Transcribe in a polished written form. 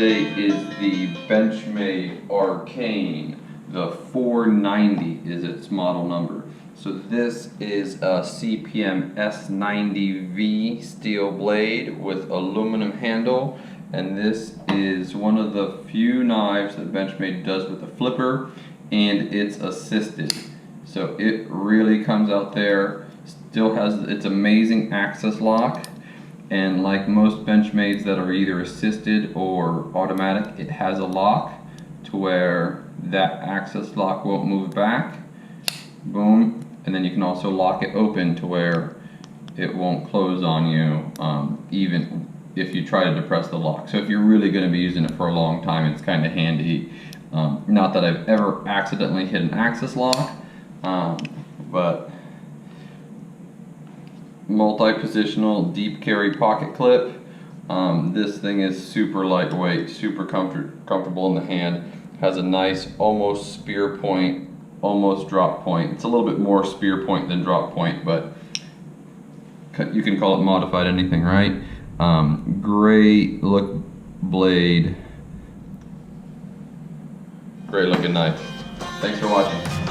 today is the Benchmade Arcane. The 490 is its model number. So this is a CPM S90V steel blade with aluminum handle, and this is one of the few knives that Benchmade does with a flipper, and it's assisted. So it really comes out there, still has its amazing access lock. And like most Benchmades that are either assisted or automatic, it has a lock to where that access lock won't move back. Boom. And then you can also lock it open to where it won't close on you, even if you try to depress the lock. So if you're really going to be using it for a long time, it's kind of handy. Not that I've ever accidentally hit an access lock, but multi-positional deep carry pocket clip. This thing is super lightweight, super comfortable in the hand. Has a nice almost spear point, almost drop point. It's a little bit more spear point than drop point, but you can call it modified anything, right? Great look blade, great looking knife. Thanks for watching.